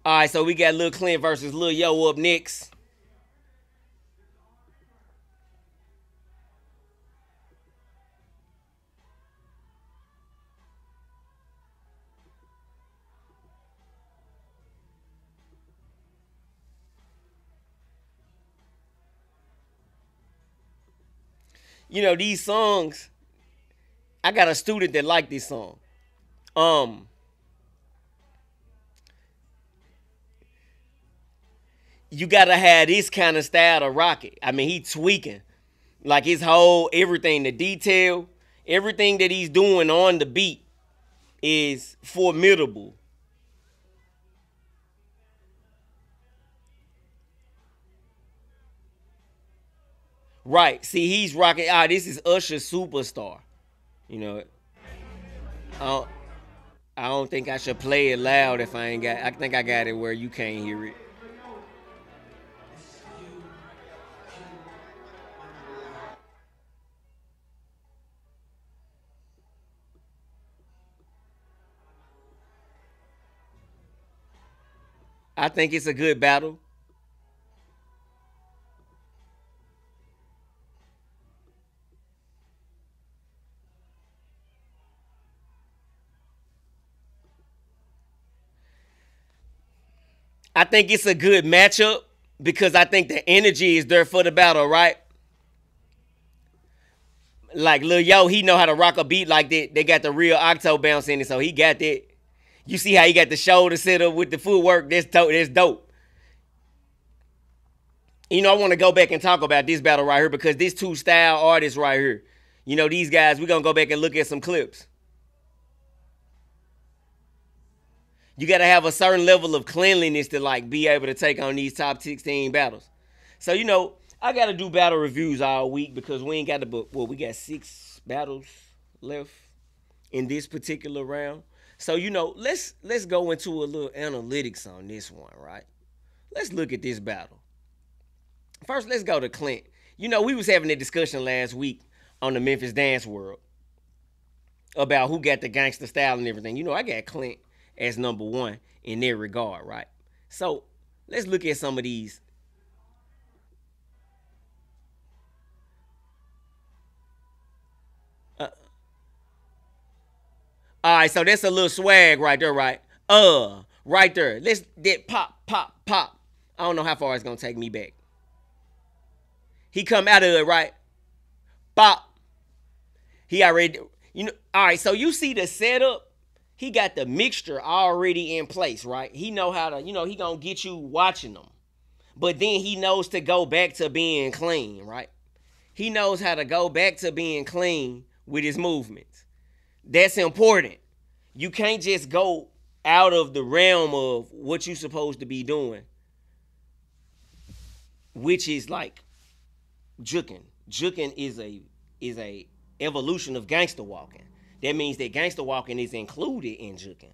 All right, so we got Lil Clint versus Lil Yo up next. You know, these songs, I got a student that liked this song. Um, you gotta have this kind of style to rock it. I mean, he tweaking. Like his whole everything, the detail, everything that he's doing on the beat is formidable. Right. See, he's rocking. This is Usher Superstar. You know, I don't, I don't think I should play it loud if I ain't got. I think I got it where you can't hear it. I think it's a good battle. I think it's a good matchup because I think the energy is there for the battle, right? Like Lil Yo, he know how to rock a beat like that. They got the real octo bounce in it, so he got that. You see how he got the shoulder set up with the footwork? That's dope. That's dope. You know, I want to go back and talk about this battle right here because these two style artists right here. You know, these guys, we're going to go back and look at some clips. You got to have a certain level of cleanliness to, like, be able to take on these top 16 battles. So, you know, I got to do battle reviews all week because we ain't got to, well, we got 6 battles left in this particular round. So, you know, let's go into a little analytics on this one, right? Let's look at this battle. First, let's go to CLINT. You know, we was having a discussion last week on the Memphis Dance World about who got the gangster style and everything. You know, I got CLINT as number 1 in their regard, right? So, let's look at some of these. All right, so that's a little swag right there, right? Right there. Let's that pop, pop, pop. I don't know how far it's gonna take me back. He come out of it, right? Pop. He already, you know. All right, so you see the setup. He got the mixture already in place, right? He know how to, you know, he gonna get you watching them, but then he knows to go back to being clean, right? He knows how to go back to being clean with his movements. That's important. You can't just go out of the realm of what you're supposed to be doing, which is like Jookin. Jookin is a evolution of gangster walking. That means that gangster walking is included in Jookin.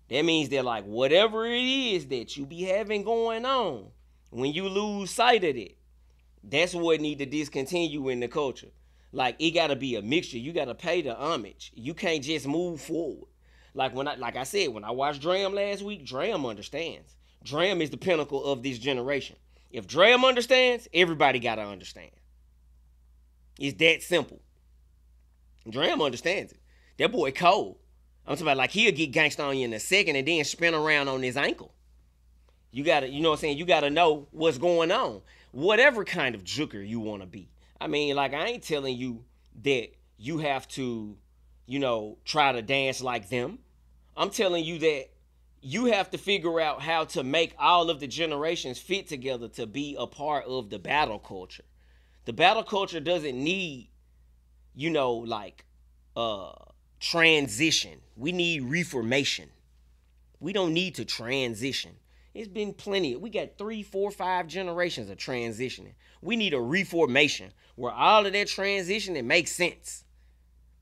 That means that like whatever it is that you be having going on, when you lose sight of it, that's what need to discontinue in the culture. Like it gotta be a mixture. You gotta pay the homage. You can't just move forward. Like I said, when I watched Dram last week, Dram understands. Dram is the pinnacle of this generation. If Dram understands, everybody gotta understand. It's that simple. Dram understands it. That boy cold. I'm talking about like he'll get gangsta on you in a second and then spin around on his ankle. You gotta, you know what I'm saying? You gotta know what's going on. Whatever kind of jooker you wanna be. I mean, like I ain't telling you that you have to, you know, try to dance like them. I'm telling you that you have to figure out how to make all of the generations fit together to be a part of the battle culture. The battle culture doesn't need, you know, like transition. We need reformation. We don't need to transition. It's been plenty. We got 3, 4, 5 generations of transitioning. We need a reformation where all of that transitioning makes sense.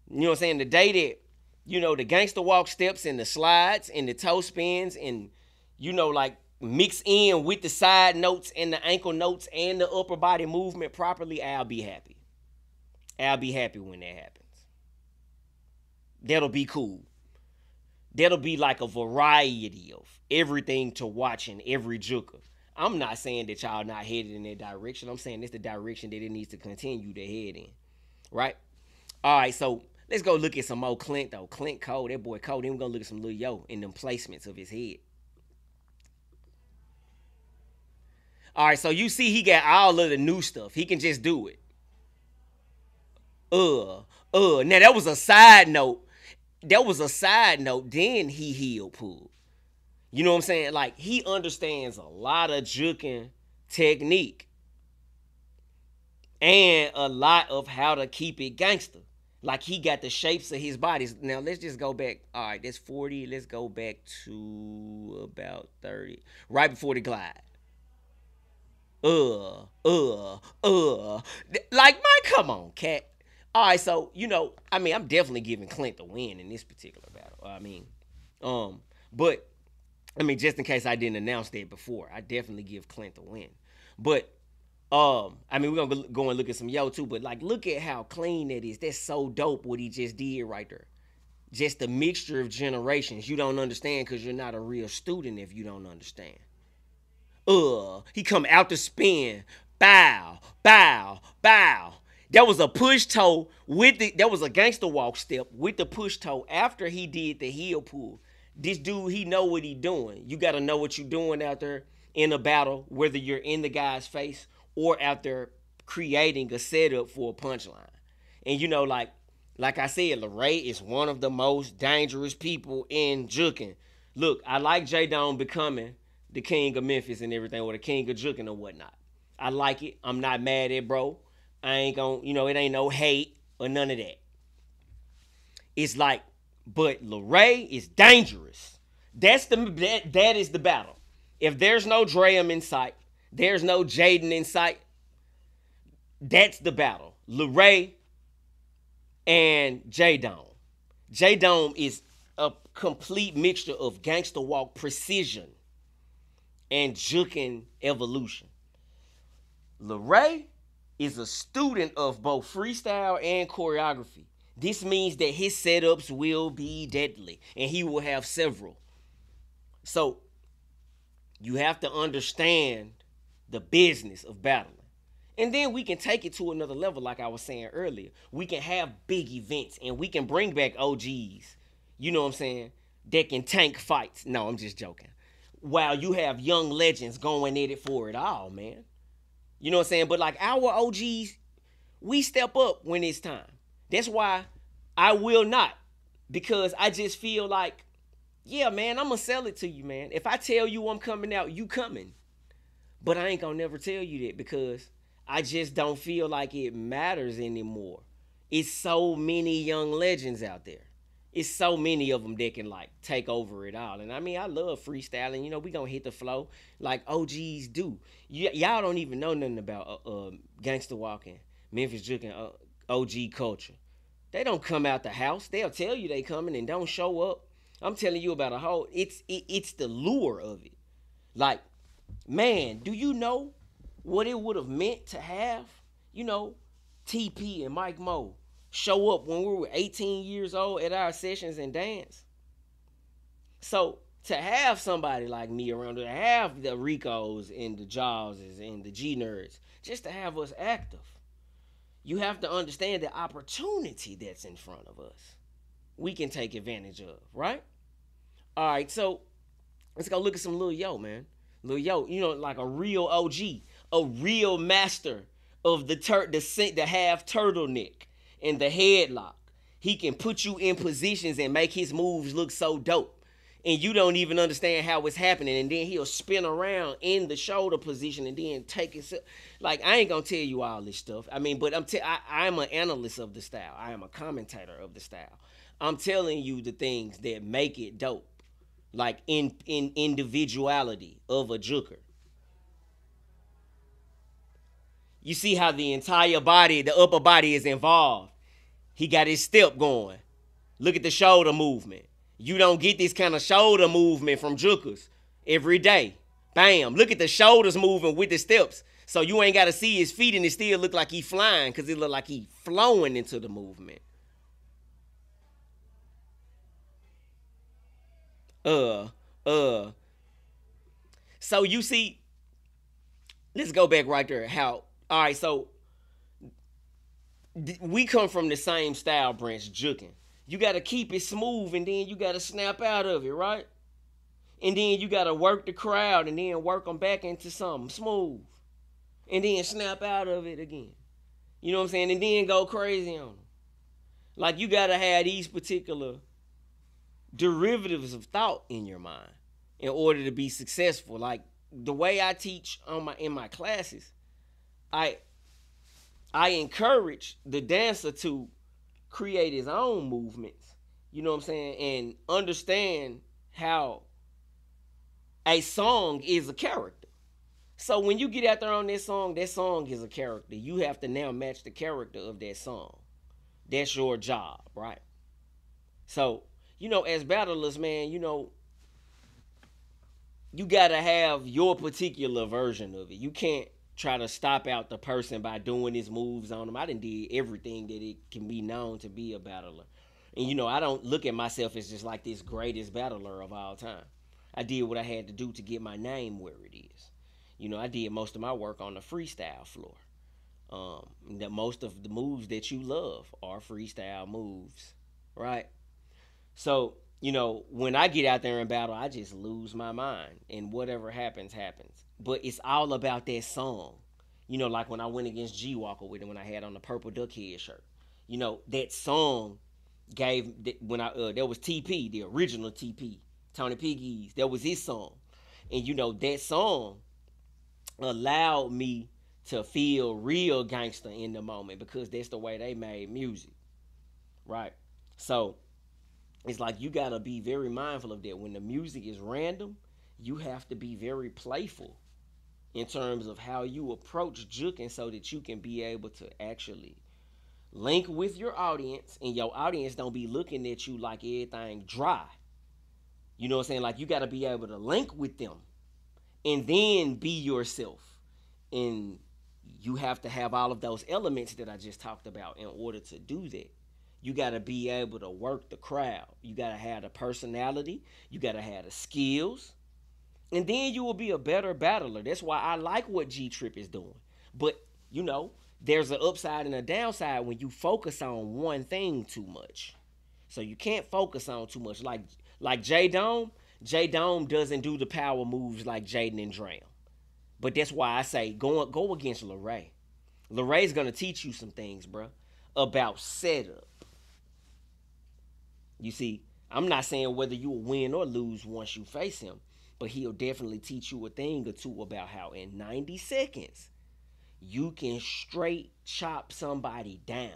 You know what I'm saying? The day that, you know, the gangster walk steps and the slides and the toe spins and, you know, like mix in with the side notes and the ankle notes and the upper body movement properly, I'll be happy. I'll be happy when that happens. That'll be cool. That'll be like a variety of everything to watch in every Jooker. I'm not saying that y'all not headed in that direction. I'm saying it's the direction that it needs to continue to head in. Right? All right, so let's go look at some more CLINT though. CLINT Code, that boy Code. Then we're gonna look at some Lil Yo in them placements of his head. All right, so you see he got all of the new stuff. He can just do it. Now that was a side note. Then he heel pulled. You know what I'm saying? Like, he understands a lot of Jookin technique and a lot of how to keep it gangster. Like, he got the shapes of his bodies. Now, let's just go back. All right, that's 40. Let's go back to about 30. Right before the glide. Like, man, come on, cat. All right, so, I mean, I'm definitely giving CLINT the win in this particular battle. But, just in case I didn't announce that before, I definitely give CLINT the win. But, we're gonna go and look at some Yo too, but like, look at how clean that is. That's so dope what he just did right there. Just a mixture of generations. You don't understand because you're not a real student if you don't understand. He come out the spin. Bow, bow, bow. That was a push toe that was a gangster walk step with the push toe after he did the heel pull. This dude, he know what he doing. You got to know what you're doing out there in a battle, whether you're in the guy's face or out there creating a setup for a punchline. And like I said, LeRae is one of the most dangerous people in Jookin. Look, I like J-Dome becoming the king of Memphis and everything, or the king of Jookin or whatnot. I like it. I'm not mad at bro. I ain't gonna, it ain't no hate or none of that. It's like, but LeRae is dangerous. That is the battle. If there's no Dream in sight, there's no Jaden in sight, that's the battle. LeRae and J-Dome. J-Dome is a complete mixture of gangster walk precision and Jookin evolution. LeRae is a student of both freestyle and choreography. This means that his setups will be deadly, and he will have several. So, you have to understand the business of battling. And then we can take it to another level, like I was saying earlier. We can have big events, and we can bring back OGs, you know what I'm saying, that can tank fights. No, I'm just joking. While you have young legends going at it for it all, man. You know what I'm saying? But like our OGs, we step up when it's time. That's why I will not. Because I just feel like, yeah, man, I'm going to sell it to you, man. If I tell you I'm coming out, you coming. But I ain't going to never tell you that because I just don't feel like it matters anymore. It's so many young legends out there. It's so many of them that can like take over it all. And I mean, I love freestyling. We gonna hit the flow like OGs do. Y'all don't even know nothing about gangster walking, Memphis Jookin, OG culture. They don't come out the house. They'll tell you they coming and don't show up. I'm telling you about a whole. It's the lure of it. Like, man, do you know what it would have meant to have, TP and Mike Mo show up when we were 18 years old at our sessions and dance? So to have somebody like me around, to have the Ricos and the Jawses and the G Nerds, just to have us active, you have to understand the opportunity that's in front of us. We can take advantage of, right? All right, so let's go look at some Lil Yo, man. Lil Yo, like a real OG, a real master of the half turtleneck and the headlock. He can put you in positions and make his moves look so dope. And you don't even understand how it's happening. And then he'll spin around in the shoulder position and then take it. Like, I ain't going to tell you all this stuff. I mean, but I'm an analyst of the style. I am a commentator of the style. I'm telling you the things that make it dope. Like in individuality of a Jooker. You see how the entire body, the upper body is involved. He got his step going. Look at the shoulder movement. You don't get this kind of shoulder movement from Jookers every day. Bam. Look at the shoulders moving with the steps. So you ain't got to see his feet and it still look like he flying because it look like he flowing into the movement. Uh, uh. So you see, let's go back right there. How? All right. So we come from the same style branch, Jookin. You got to keep it smooth, and then you got to snap out of it, right? And then you got to work the crowd, and then work them back into something smooth, and then snap out of it again. You know what I'm saying? And then go crazy on them. Like you got to have these particular derivatives of thought in your mind in order to be successful. Like the way I teach in my classes, I I encourage the dancer to create his own movements. You know what I'm saying? And understand how a song is a character. So when you get out there on that song is a character. You have to now match the character of that song. That's your job, right? So, as battlers, man, you gotta have your particular version of it. You can't try to stop out the person by doing his moves on them. I done did everything that it can be known to be a battler. And I don't look at myself as just like this greatest battler of all time. I did what I had to do to get my name where it is. I did most of my work on the freestyle floor. That most of the moves that you love are freestyle moves, right? So, when I get out there and battle, I just lose my mind. And whatever happens, happens. But it's all about that song. Like when I went against G Walker with him when I had on the purple duck head shirt. That song gave, that was TP, the original TP, Tony Piggies. That was his song. And, that song allowed me to feel real gangster in the moment because that's the way they made music. Right? So, it's like you gotta be very mindful of that. When the music is random, you have to be very playful in terms of how you approach juking so that you can be able to actually link with your audience and your audience don't be looking at you like everything dry. You know what I'm saying? Like you gotta be able to link with them and then be yourself. And you have to have all of those elements that I just talked about in order to do that. You got to be able to work the crowd. You got to have the personality. You got to have the skills. And then you will be a better battler. That's why I like what G Trip is doing. But, there's an upside and a downside when you focus on one thing too much. So you can't focus on too much. Like J Dome doesn't do the power moves like Jaden and Dram. But that's why I say go against LeRae. LeRae's going to teach you some things, bro, about setup. You see, I'm not saying whether you will win or lose once you face him, but he'll definitely teach you a thing or two about how in 90 seconds you can straight chop somebody down.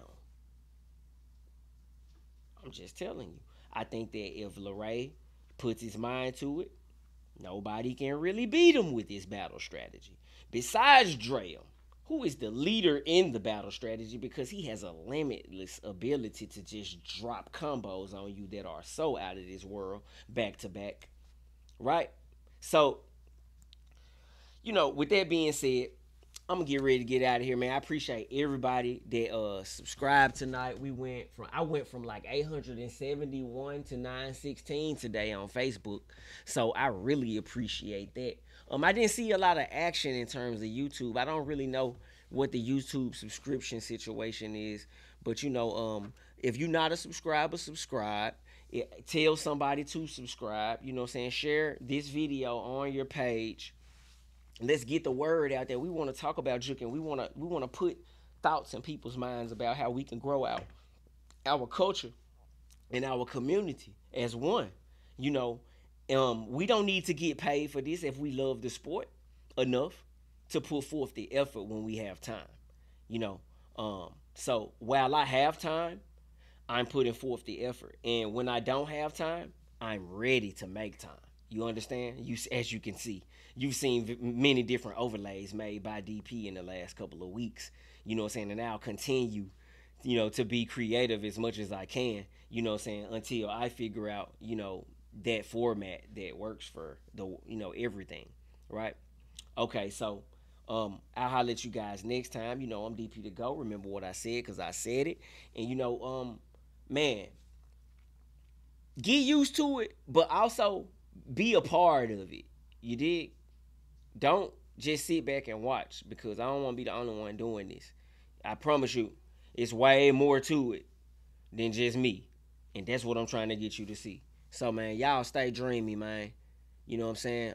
I'm just telling you. I think that if LeRae puts his mind to it, nobody can really beat him with his battle strategy. Besides Dre, who is the leader in the battle strategy because he has a limitless ability to just drop combos on you that are so out of this world back to back. Right? So, with that being said, I'm gonna get ready to get out of here, man. I appreciate everybody that subscribed tonight. I went from like 871 to 916 today on Facebook. So I really appreciate that. I didn't see a lot of action in terms of YouTube. I don't really know what the YouTube subscription situation is, but if you're not a subscriber, subscribe. Tell somebody to subscribe. You know what I'm saying? Share this video on your page. Let's get the word out there. We want to talk about juking. We want to put thoughts in people's minds about how we can grow out our culture and our community as one. We don't need to get paid for this if we love the sport enough to put forth the effort when we have time. So while I have time, I'm putting forth the effort. And when I don't have time, I'm ready to make time. You understand? As you can see, you've seen many different overlays made by DP in the last couple of weeks. You know what I'm saying? And I'll continue, to be creative as much as I can, until I figure out, that format that works for the, everything. Right? Okay, so I'll holler at you guys next time. I'm DP to go. Remember what I said because I said it. And, man, get used to it, but also Be a part of it. You dig? Don't just sit back and watch, because I don't want to be the only one doing this. I promise you, it's way more to it than just me. And that's what I'm trying to get you to see. So, man, y'all stay dreamy, man. You know what I'm saying?